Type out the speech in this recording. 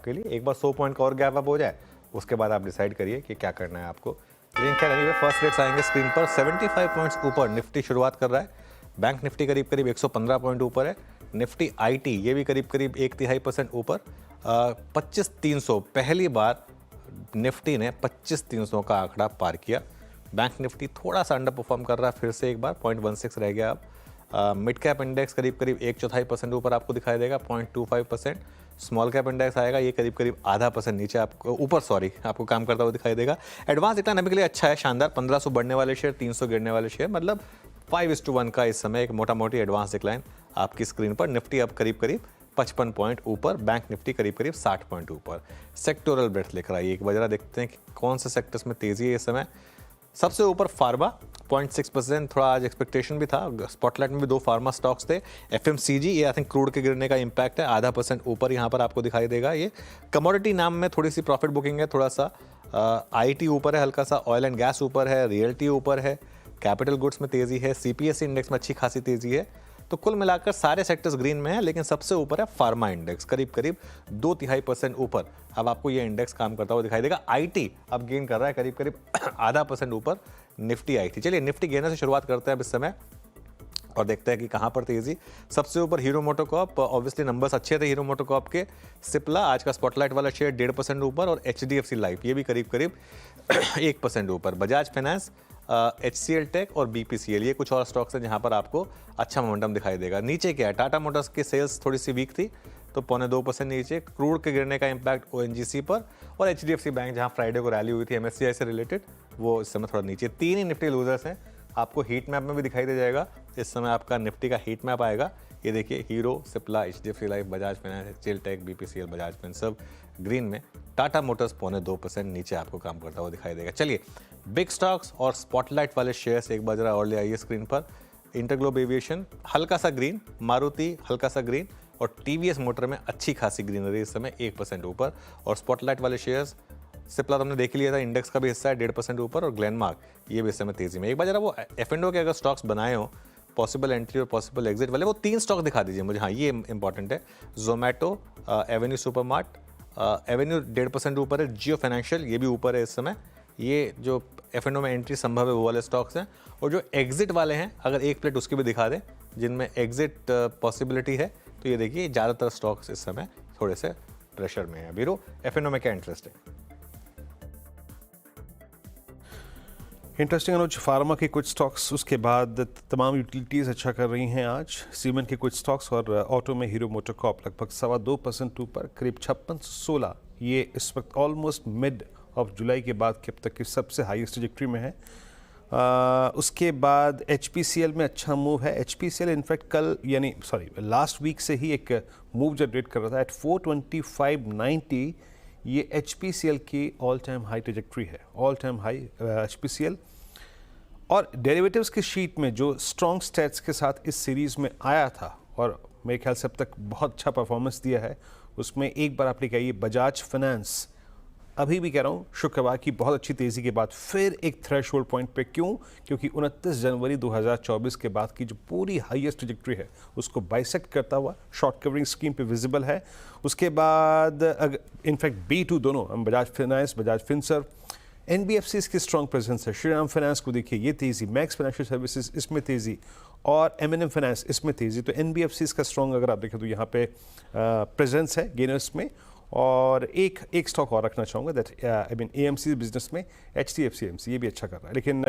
आपके लिए। एक बार 100 पॉइंट का और गैप अप हो जाए उसके बाद आप डिसाइड करिए कि क्या करना है आपको। लेकिन खैर एनीवे फर्स्ट रेट्स आएंगे स्क्रीन पर। 75 पॉइंट्स ऊपर निफ्टी शुरुआत कर रहा है। बैंक निफ्टी करीब करीब 115 पॉइंट ऊपर है। निफ्टी आईटी ये भी करीब करीब 1/3% ऊपर। 25,300 पहली बार निफ्टी ने 25,300 का आंकड़ा पार किया। बैंक निफ्टी थोड़ा सा अंडर परफॉर्म कर रहा है फिर से एक बार, 0.16 रह गया अब। मिड कैप इंडेक्स करीब करीब 1/4% ऊपर आपको दिखाई देगा, 0.25%। स्मॉल कैप इंडेक्स आएगा, ये करीब करीब ½ नीचे आपको ऊपर आपको काम करता हुआ दिखाई देगा। एडवांस इकोनॉमी के लिए अच्छा है, शानदार। 1500 बढ़ने वाले शेयर, 300 गिरने वाले शेयर, मतलब 5:1 का इस समय एक मोटा मोटी एडवांस डिक्लाइन आपकी स्क्रीन पर। निफ्टी अब करीब करीब 55 पॉइंट ऊपर, बैंक निफ्टी करीब करीब 60 पॉइंट ऊपर। सेक्टोरल ब्रेथ लेकर आइए एक बार देखते हैं कि कौन से सेक्टर्स में तेजी है इस समय। सबसे ऊपर फार्मा 0.6%, थोड़ा आज एक्सपेक्टेशन भी था। स्पॉटलाइट में भी 2 फार्मा स्टॉक्स थे। एफएमसीजी ये आई थिंक क्रूड के गिरने का इंपैक्ट है, ½ ऊपर यहाँ पर आपको दिखाई देगा। ये कमोडिटी नाम में थोड़ी सी प्रॉफिट बुकिंग है, थोड़ा सा आईटी ऊपर है, हल्का सा ऑयल एंड गैस ऊपर है, रियल्टी ऊपर है, कैपिटल गुड्स में तेजी है, सीपीएससी इंडेक्स में अच्छी खासी तेजी है। तो कुल मिलाकर सारे सेक्टर्स ग्रीन में हैं, लेकिन सबसे ऊपर है फार्मा इंडेक्स करीब करीब 2/3% ऊपर। अब आपको ये इंडेक्स काम करता हुआ दिखाई देगा। आईटी अब गेन कर रहा है करीब करीब ½ ऊपर निफ्टी आईटी। चलिए निफ्टी गेनर से शुरुआत करते हैं अब इस समय और देखते हैं कि कहां पर तेजी। सबसे ऊपर हीरो मोटोकॉर्प, ऑब्वियसली नंबर्स अच्छे थे हीरो मोटोकॉर्प के। सिप्ला आज का स्पॉटलाइट वाला शेयर 1.5% ऊपर और एचडीएफसी लाइफ ये भी करीब करीब 1% ऊपर। बजाज फाइनेंस, HCL टेक और BPCL ये कुछ और स्टॉक्स हैं जहां पर आपको अच्छा मोमेंटम दिखाई देगा। नीचे क्या है, टाटा मोटर्स की सेल्स थोड़ी सी वीक थी तो 0.25% नीचे। क्रूड के गिरने का इंपैक्ट ONGC पर और HDFC बैंक जहां फ्राइडे को रैली हुई थी MSCI से रिलेटेड, वो इस समय थोड़ा नीचे। 3 ही निफ्टी लूजर्स हैं, आपको हीट मैप में भी दिखाई दे जाएगा। इस समय आपका निफ्टी का हीट मैप आएगा, ये देखिए Hero, Cipla, HDFC life, Bajaj finance, HCL tech, BPCL, Bajaj finance सब ग्रीन में। टाटा मोटर्स 0.2% नीचे आपको काम करता हुआ दिखाई देगा। चलिए बिग स्टॉक्स और स्पॉटलाइट वाले शेयर्स एक बार जरा और ले आइए स्क्रीन पर। इंटरग्लोब एविएशन हल्का सा ग्रीन, मारुति हल्का सा ग्रीन और टीवीएस मोटर में अच्छी खासी ग्रीनरी इस समय 1% ऊपर। और स्पॉटलाइट वाले शेयर्स सिप्ला तो हमने देख लिया था, इंडेक्स का भी हिस्सा है 1.5% ऊपर और ग्लेनमार्क ये भी इस समय तेजी में। एक बार जरा वो F&O के अगर स्टॉक्स बनाए हो पॉसिबल एंट्री और पॉसिबल एग्जिट वाले, वो 3 स्टॉक दिखा दीजिए मुझे। हाँ ये इंपॉर्टेंट है। जोमेटो, एवेन्यू सुपरमार्ट, एवेन्यू 1.5% ऊपर है। जियो फाइनेंशियल ये भी ऊपर है इस समय। ये जो F&O में एंट्री संभव है वो वाले स्टॉक्स हैं। और जो एग्जिट वाले हैं अगर एक प्लेट उसकी भी दिखा दें जिनमें एग्जिट पॉसिबिलिटी है, तो ये देखिए ज़्यादातर स्टॉक्स इस समय थोड़े से प्रेशर में है। बीरो F&O में क्या इंटरेस्ट है? इंटरेस्टिंग अनुज, फार्मा के कुछ स्टॉक्स, उसके बाद तमाम यूटिलिटीज़ अच्छा कर रही हैं आज। सीमेंट के कुछ स्टॉक्स और ऑटो में हीरो मोटोकॉर्प लगभग 2.25% ऊपर, करीब 5616 ये इस वक्त ऑलमोस्ट मिड ऑफ जुलाई के बाद के अब तक की सबसे हाईएस्ट ट्रैजेक्टरी में है। उसके बाद HPCL में अच्छा मूव है। HPCL इनफैक्ट कल लास्ट वीक से ही एक मूव जनरेट कर रहा था एट 425.90। ये HPCL की ऑल टाइम हाई ट्रैजेक्टरी है, ऑल टाइम हाई HPCL। और डेरिवेटिव्स की शीट में जो स्ट्रॉन्ग स्टैट्स के साथ इस सीरीज़ में आया था और मेरे ख्याल से अब तक बहुत अच्छा परफॉर्मेंस दिया है, उसमें एक बार आप लेके आइए बजाज फाइनेंस। अभी भी कह रहा हूँ शुक्रवार की बहुत अच्छी तेज़ी के बाद फिर एक थ्रेशोल्ड पॉइंट पे। क्यों? क्योंकि 29 जनवरी 2024 के बाद की जो पूरी हाईएस्ट ट्रैजेक्टरी है उसको बाइसेक्ट करता हुआ शॉर्ट कवरिंग स्कीम पे विजिबल है। उसके बाद इनफैक्ट B2 दोनों, हम Bajaj finance, Bajaj Finserv, NBFCs की स्ट्रॉन्ग प्रेजेंस है। श्रीराम फाइनेंस को देखिए ये तेज़ी, मैक्स फाइनेंशियल सर्विसेज इसमें तेज़ी और M&M फाइनेंस इसमें तेज़ी। तो NBFCs का स्ट्रॉन्ग अगर आप देखें तो यहाँ पे प्रेजेंस है गेनर्स में। और एक स्टॉक और रखना चाहूँगा दैट AMC बिजनेस में HDFC AMC ये भी अच्छा कर रहा है। लेकिन